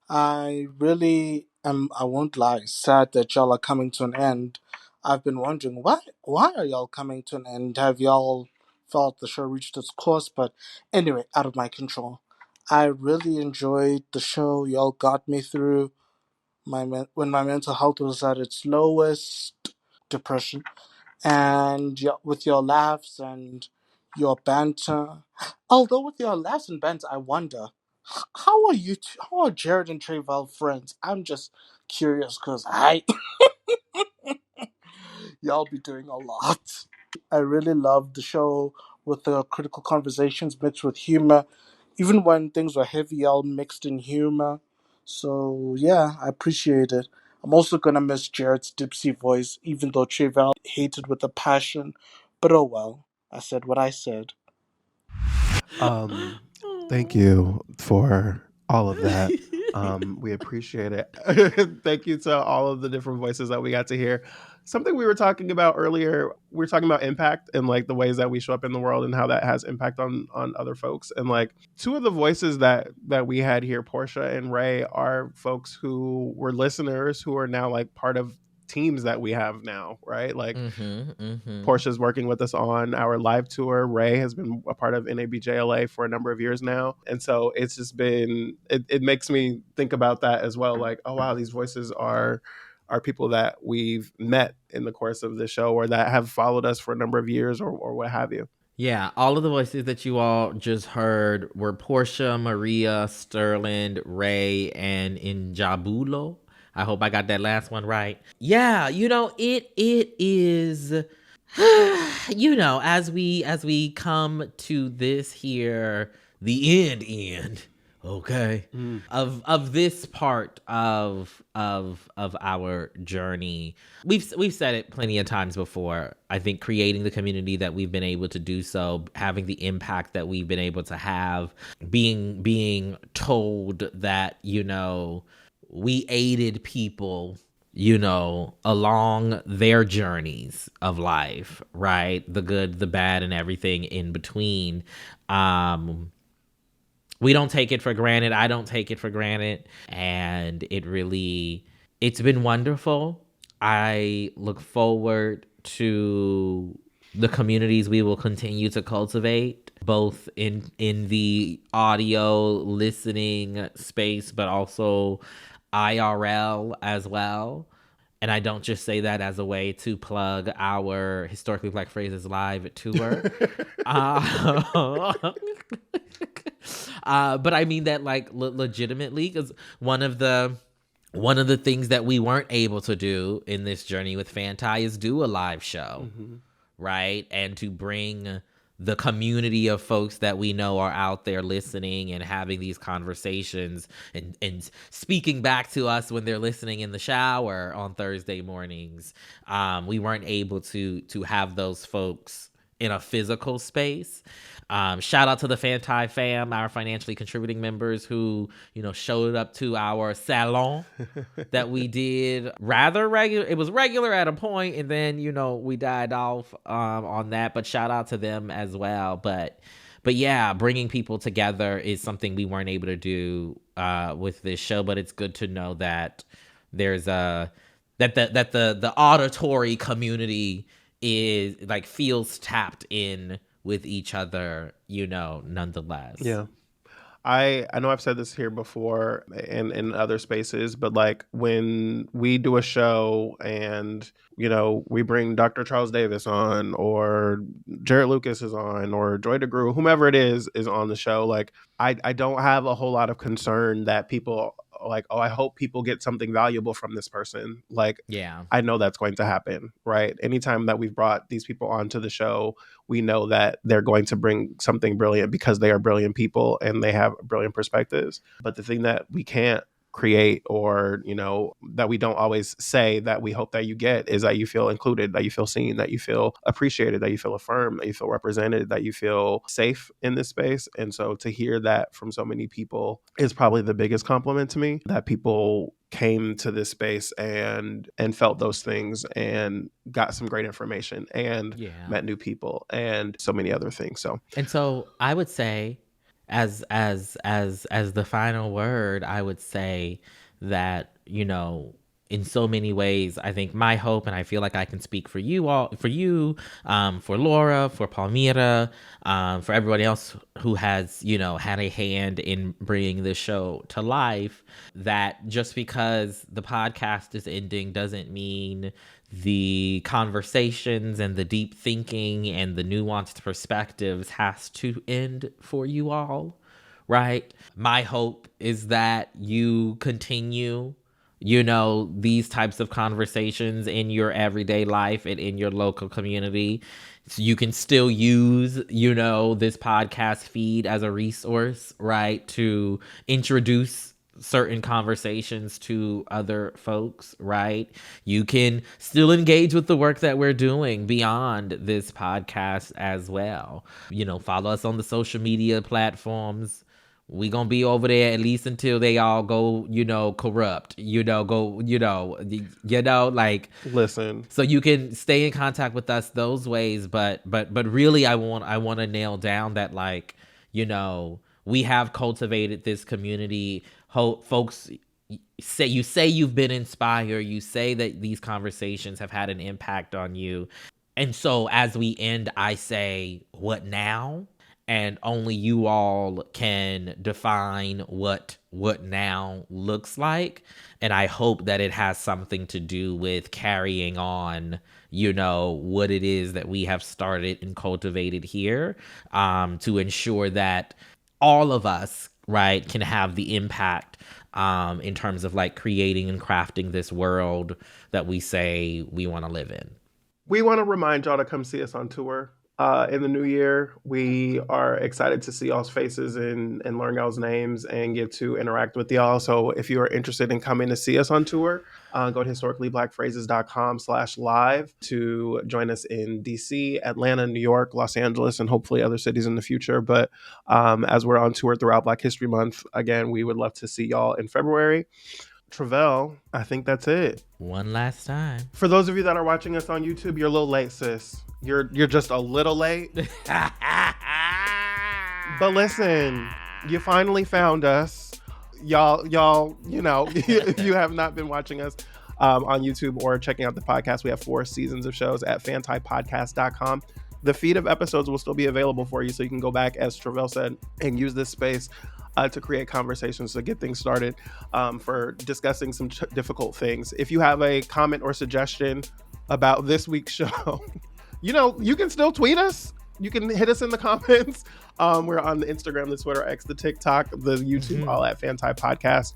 I really am, I won't lie, sad that y'all are coming to an end. I've been wondering, why are y'all coming to an end? Have y'all felt the show reached its course? But anyway, out of my control. I really enjoyed the show. Y'all got me through when my mental health was at its lowest, depression. And with your laughs and your banter. Although with your laughs and banter, I wonder, how are Jared and Tre'vell friends? I'm just curious because y'all be doing a lot. I really loved the show with the critical conversations mixed with humor. Even when things were heavy, y'all mixed in humor. So yeah, I appreciate it. I'm also gonna miss Jared's dipsy voice, even though Tre'vell hated with a passion. But oh well, I said what I said. Thank you for all of that. We appreciate it. Thank you to all of the different voices that we got to hear. Something we were talking about earlier, we were talking about impact and like the ways that we show up in the world and how that has impact on other folks. And like two of the voices that we had here, Portia and Ray, are folks who were listeners who are now like part of teams that we have now, right? Like Portia's working with us on our live tour. Ray has been a part of NABJLA for a number of years now. And so it's just been, it makes me think about that as well. Like, oh wow, these voices are people that we've met in the course of the show or that have followed us for a number of years or what have you. Yeah, all of the voices that you all just heard were Portia, Maria, Sterling, Ray, and Njabulo. I hope I got that last one right. Yeah, it is as we come to this here, the end, okay, of this part of our journey. We've said it plenty of times before. I think creating the community that we've been able to do so, having the impact that we've been able to have, being told that, we aided people, along their journeys of life, right? The good, the bad, and everything in between. We don't take it for granted. I don't take it for granted. And it's been wonderful. I look forward to the communities we will continue to cultivate, both in the audio listening space, but also IRL as well. And I don't just say that as a way to plug our Historically Black Phrases Live tour. But I mean that like legitimately, because one of the things that we weren't able to do in this journey with FANTI is do a live show, right? And to bring the community of folks that we know are out there listening and having these conversations and speaking back to us when they're listening in the shower on Thursday mornings. We weren't able to have those folks in a physical space. Shout out to the FANTI fam, our financially contributing members who, showed up to our salon that we did rather regular. It was regular at a point, and then, we died off on that, but shout out to them as well. But yeah, bringing people together is something we weren't able to do with this show, but it's good to know that there's a that the auditory community is like feels tapped in with each other, nonetheless. Yeah. I know I've said this here before in other spaces, but like when we do a show and, we bring Dr. Charles Davis on, or Jarrett Lucas is on, or Joy DeGruy, whomever it is on the show, like I don't have a whole lot of concern that people like, oh, I hope people get something valuable from this person. Like, Yeah. I know that's going to happen, right? Anytime that we've brought these people onto the show, we know that they're going to bring something brilliant because they are brilliant people and they have brilliant perspectives. But the thing that we can't create, or that we don't always say that we hope that you get, is that you feel included, that you feel seen, that you feel appreciated, that you feel affirmed, that you feel represented, that you feel safe in this space. And so to hear that from so many people is probably the biggest compliment to me, that people came to this space and felt those things and got some great information and met new people and so many other things. So I would say, as the final word, I would say that, in so many ways, I think my hope, and I feel like I can speak for you all, for you, for Laura, for Palmira, for everybody else who has, had a hand in bringing this show to life, that just because the podcast is ending doesn't mean the conversations and the deep thinking and the nuanced perspectives has to end for you all, right? My hope is that you continue, these types of conversations in your everyday life and in your local community. So you can still use, this podcast feed as a resource, right, to introduce certain conversations to other folks, right? You can still engage with the work that we're doing beyond this podcast as well. Follow us on the social media platforms. We gonna be over there at least until they all go, corrupt, like, listen. So you can stay in contact with us those ways, but really I want to nail down that, like, we have cultivated this community. Folks say you've been inspired. You say that these conversations have had an impact on you. And so as we end, I say, what now? And only you all can define what now looks like. And I hope that it has something to do with carrying on, what it is that we have started and cultivated here, to ensure that all of us, right, can have the impact in terms of like creating and crafting this world that we say we want to live in. We want to remind y'all to come see us on tour in the new year. We are excited to see y'all's faces and learn y'all's names and get to interact with y'all. So if you are interested in coming to see us on tour, go to historicallyblackphrases.com/live to join us in DC, Atlanta, New York, Los Angeles, and hopefully other cities in the future. But as we're on tour throughout Black History Month, again, we would love to see y'all in February. Tre'vell, I think that's it. One last time. For those of you that are watching us on YouTube, you're a little late, sis. You're just a little late. But listen, you finally found us. Y'all, if you have not been watching us on YouTube or checking out the podcast, we have 4 seasons of shows at fantipodcast.com. The feed of episodes will still be available for you, so you can go back, as Tre'vell said, and use this space to create conversations, to get things started for discussing some difficult things. If you have a comment or suggestion about this week's show, you can still tweet us. You can hit us in the comments. We're on the Instagram, the Twitter, X, the TikTok, the YouTube, all at FANTI Podcast.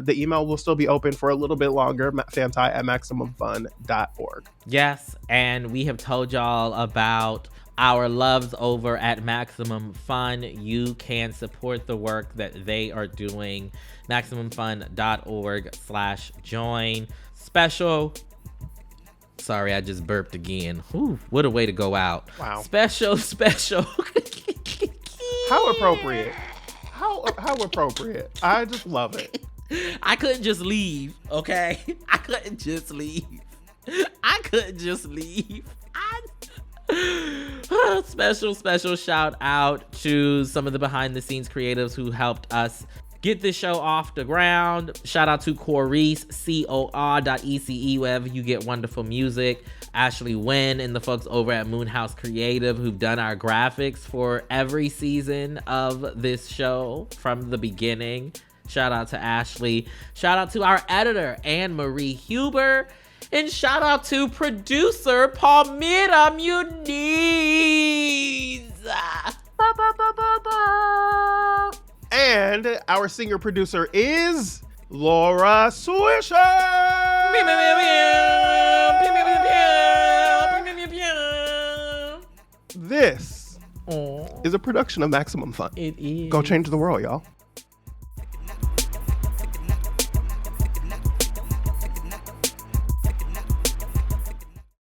The email will still be open for a little bit longer, fanti@maximumfun.org. Yes, and we have told y'all about our loves over at Maximum Fun. You can support the work that they are doing. MaximumFun.org/join. Sorry, I just burped again. Whew, what a way to go out. Wow. Special. How appropriate. How appropriate. I just love it. I couldn't just leave, okay? I couldn't just leave. Special shout out to some of the behind the scenes creatives who helped us get this show off the ground. Shout out to Corece, COR.ECE, wherever you get wonderful music. Ashley Nguyen and the folks over at Moonhouse Creative who've done our graphics for every season of this show from the beginning. Shout out to Ashley. Shout out to our editor, Anne-Marie Huber. And shout out to producer Palmira Muniz. And our singer producer is Laura Swisher. This is a production of Maximum Fun. It is. Go change the world, y'all.